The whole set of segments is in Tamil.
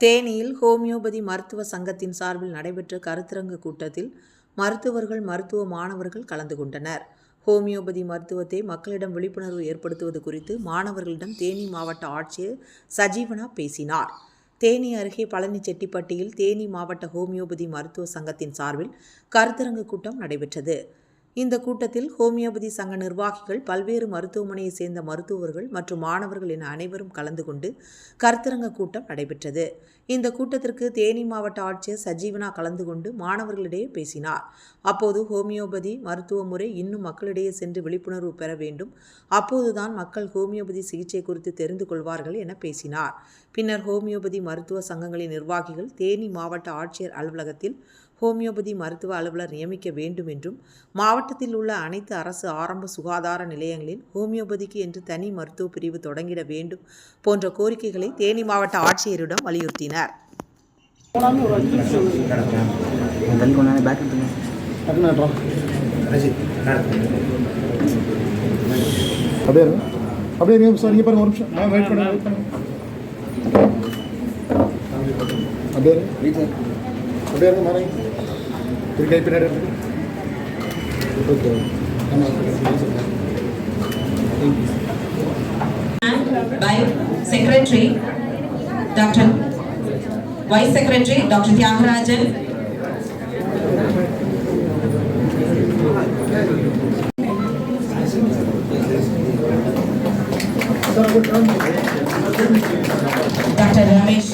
தேனியில் ஹோமியோபதி மருத்துவ சங்கத்தின் சார்பில் நடைபெற்ற கருத்தரங்கு கூட்டத்தில் மருத்துவர்கள், மருத்துவ மாணவர்கள் கலந்து கொண்டனர். ஹோமியோபதி மருத்துவத்தை மக்களிடம் விழிப்புணர்வு ஏற்படுத்துவது குறித்து மாணவர்களிடம் தேனி மாவட்ட ஆட்சியர் சஜீவனா பேசினார். தேனி அருகே பழனிச்செட்டிப்பட்டியில் தேனி மாவட்ட ஹோமியோபதி மருத்துவ சங்கத்தின் சார்பில் கருத்தரங்கு கூட்டம் நடைபெற்றது. இந்த கூட்டத்தில் ஹோமியோபதி சங்க நிர்வாகிகள், பல்வேறு மருத்துவமனையை சேர்ந்த மருத்துவர்கள் மற்றும் மாணவர்கள் என அனைவரும் கலந்து கொண்டு கருத்தரங்க கூட்டம் நடைபெற்றது. இந்த கூட்டத்திற்கு தேனி மாவட்ட ஆட்சியர் சஜீவனா கலந்து கொண்டு மாணவர்களிடையே பேசினார். அப்போது ஹோமியோபதி மருத்துவ முறை இன்னும் மக்களிடையே சென்று விழிப்புணர்வு பெற வேண்டும். அப்போதுதான் மக்கள் ஹோமியோபதி சிகிச்சை குறித்து தெரிந்து கொள்வார்கள் என பேசினார். பின்னர் ஹோமியோபதி மருத்துவ சங்கங்களின் நிர்வாகிகள் தேனி மாவட்ட ஆட்சியர் அலுவலகத்தில் ஹோமியோபதி மருத்துவ அலுவலர் நியமிக்க வேண்டும் என்றும், மாவட்டத்தில் உள்ள அனைத்து அரசு ஆரம்ப சுகாதார நிலையங்களில் ஹோமியோபதிக்கு என்று தனி மருத்துவ பிரிவு தொடங்கிட வேண்டும் போன்ற கோரிக்கைகளை தேனி மாவட்ட ஆட்சியரிடம் வலியுறுத்தினர். By Secretary Dr. Vice Secretary Dr. Tyagarajan, Dr. Ramesh,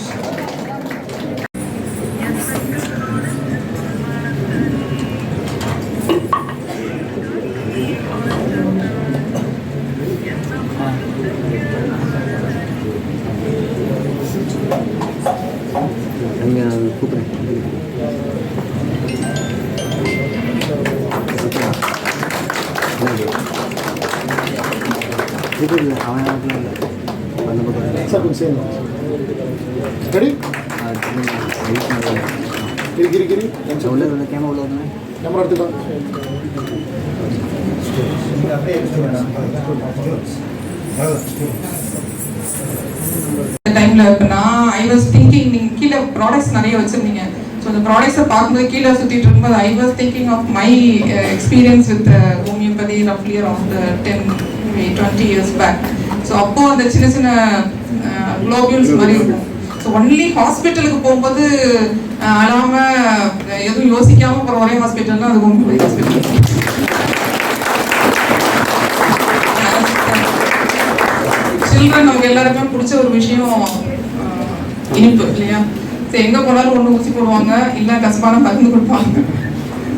I was thinking killer products நிறைய வச்சிருந்தீங்க. So the products பார்க்கும்போது கீழே சுத்திட்டு இருக்கும்போது I was thinking of my experience with homeopathy roughly around 10-20 years back. So அப்போ அந்த சின்ன சின்ன globules மாதிரி இருக்கும். So only ஹாஸ்பிட்டலுக்கு போகும்போது அழாம எதுவும் யோசிக்காம போகிற ஒரே ஹாஸ்பிட்டல்னா அது ஹோமியோபதி ஹாஸ்பிட்டல். சில்ட்ரன் அவங்க எல்லாருமே பிடிச்ச ஒரு விஷயம் இனிப்பு இல்லையா? ஸோ எங்கே போனாலும் ஒன்று ஊசி போடுவாங்க, இல்லை கசப்பான மருந்து கொடுப்பாங்க.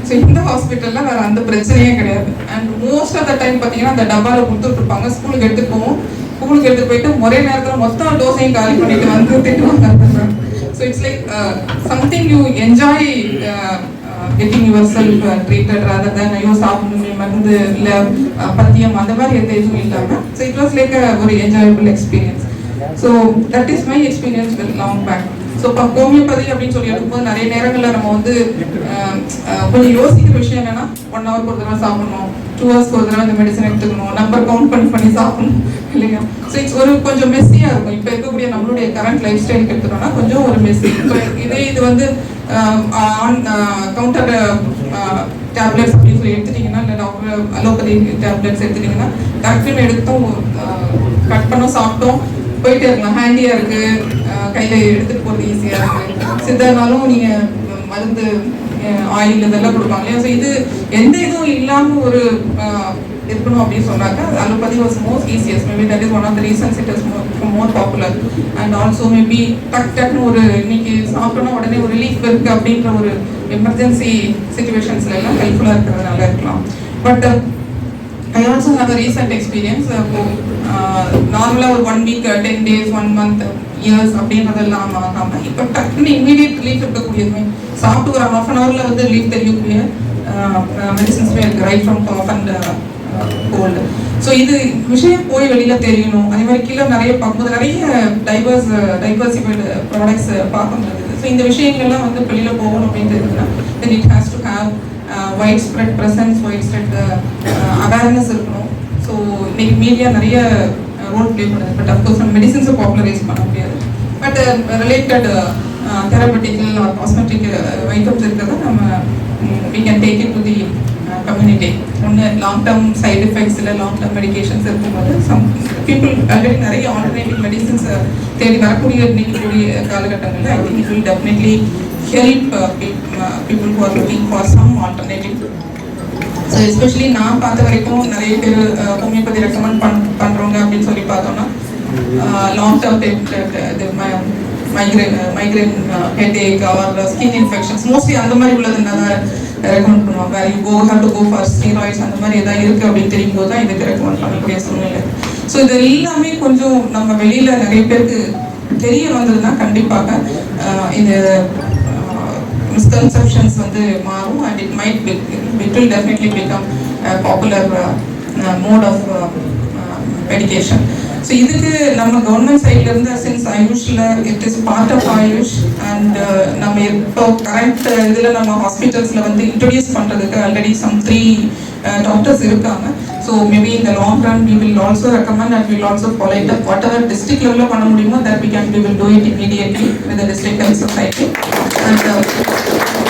ஸோ இந்த ஹாஸ்பிட்டலில் வேறு அந்த பிரச்சனையே கிடையாது. And most of the time பார்த்தீங்கன்னா அந்த டப்பாவில் கொடுத்துட்ருப்பாங்க. ஸ்கூலுக்கு எடுத்துகிட்டு போவோம். ஸ்கூலுக்கு எடுத்துகிட்டு போயிட்டு ஒரே நேரத்தில் மொத்தம் டோஸையும் காலி பண்ணிட்டு வந்து திட்டுவாங்க. So it's like something you enjoy getting yourself treated rather than ஐயோ சாப்பிடணுமே மருந்து இல்லை பத்தியம் அந்த மாதிரி எந்த இதுவும் இல்லாமல். ஸோ இட் வாஸ் லைக் ஒரு enjoyable experience. So that is my experience with long back. So இப்போ ஹோமியோபதி அப்படின்னு சொல்லி எடுக்கும்போது நிறைய நேரங்களில் நம்ம வந்து கொஞ்சம் யோசிக்கிற விஷயம் என்னன்னா 1 hour ஒரு தடவை சாப்பிடணும், 2 hours ஒரு தடவை இந்த மெடிசன் எடுத்துக்கணும், நம்பர் கவுண்ட் பண்ணி சாப்பிடணும் இல்லையா? ஸோ இட்ஸ் ஒரு கொஞ்சம் மெஸ்ஸியாக இருக்கும். இப்போ இருக்கக்கூடிய நம்மளுடைய கரண்ட் லைஃப் ஸ்டைலுக்கு எடுத்துட்டோம்னா கொஞ்சம் ஒரு மெஸ்ஸி. இப்போ இது வந்து கவுண்டர் டேப்லெட்ஸ் அப்படின்னு சொல்லி எடுத்துட்டீங்கன்னா, இல்லை டாக்டர் அலோபதி டேப்லெட்ஸ் எடுத்துட்டீங்கன்னா டக்குன்னு எடுத்தோம், கட் பண்ணோம், சாப்பிட்டோம், போயிட்டே இருக்கலாம். ஹேண்டியாக இருக்குது, கையில் எடுத்துகிட்டு போகிறது ஈஸியாக இருக்குது. சித்தர்னாலும் நீங்கள் மருந்து ஆயில் இதெல்லாம் கொடுப்பாங்க இல்லையா? ஸோ இது எந்த இதுவும் இல்லாமல் ஒரு இருக்கணும் அப்படின்னு சொன்னாங்க. Allopathy was most easiest. Maybe that is one of the reasons it is more popular. And also maybe டக்குன்னு ஒரு இன்னைக்கு சாப்பிட்டோன்னா உடனே ஒரு ரிலீஃப் இருக்குது அப்படின்ற ஒரு எமர்ஜென்சி சிச்சுவேஷன்ஸ்ல எல்லாம் ஹெல்ப்ஃபுல்லாக இருக்கிறதுனால இருக்கலாம். But I also have a recent experience. நார்மலாக ஒரு 1 week, 10 days, 1 month, years அப்படின்றதெல்லாம் ஆகாமல் இப்போ டக்குன்னு இமீடியட் ரிலீஃப் இருக்கக்கூடியதுமே சாப்பிட்டு ஒரு 1/2 an hourல வந்து ரிலீஃப் தெரியக்கூடிய மெடிசன்ஸ்மே இருக்குது, right from cough and cold. So இது விஷயம் போய் வெளியில் தெரியணும். அதே மாதிரி கீழே நிறைய பார்க்கும்போது நிறைய டைவர்சிஃபைடு ப்ராடக்ட்ஸ் பார்க்க முடியுது. ஸோ இந்த விஷயங்கள்லாம் வந்து வெளியில் போகணும் அப்படின்னு தெரியுதுன்னா then it has to have white spread presence, white spread awareness இருக்கணும். ஸோ இன்னைக்கு மீடியா நிறைய ரோல் ப்ளே பண்ணுது. பட் அஃப்கோர்ஸ் நம்ம மெடிசன்ஸை பாப்புலரைஸ் பண்ண முடியாது. பட் அந்த ரிலேட்டட் தெரபட்டிக்கல் ஆர் காஸ்மெட்டிக் ஐட்டம்ஸ் இருக்கிறத நம்ம we can take it to the community. ஒன்று லாங் டேர்ம் சைடு எஃபெக்ட்ஸ் இல்லை லாங் டேர்ம் மெடிகேஷன்ஸ் இருக்கும்போது சம் பீப்புள் ஆல்ரெடி நிறைய ஆல்டர்னேட்டிவ் மெடிசன்ஸ் தேடி நிற்கக்கூடிய காலகட்டங்களில் I think it will definitely help people who are looking for some alternative. So especially நான் பார்த்த வரைக்கும் நிறைய பேர் ஹோமியோபதி ரெக்கமெண்ட் பண்ணுறவங்க அப்படின்னு சொல்லி பார்த்தோம்னா long term migraine headache or skin infections mostly அந்த மாதிரி உள்ளதுனால ரெக்கமெண்ட் பண்ணுவாங்க. You have to go for steroids அந்த மாதிரி எதாவது இருக்குது அப்படின்னு தெரியும் போது தான் இதுக்கு ரெக்கமெண்ட் பண்ணக்கூடிய சூழ்நிலை. ஸோ இது எல்லாமே கொஞ்சம் நம்ம வெளியில் நிறைய பேருக்கு தெரிய வந்ததுன்னா கண்டிப்பாக இந்த misconceptions வந்து மாறும் and it will definitely become a popular mode of medication. So இதுக்கு நம்ம கவர்மெண்ட் சைட்ல இருந்து சின்ஸ் ஆயுஷ்ல it is part of Ayush and நம்ம இப்போ கரண்ட் இதில் நம்ம ஹாஸ்பிட்டல்ஸில் வந்து இன்ட்ரடியூஸ் பண்ணுறதுக்கு ஆல்ரெடி சம் 3 டாக்டர்ஸ் இருக்காங்க. ஸோ மேபி இந்த long run we will also recommend and we will also follow it up. Whatever district level பண்ண முடியுமோ that we will do it immediately with the district health society. And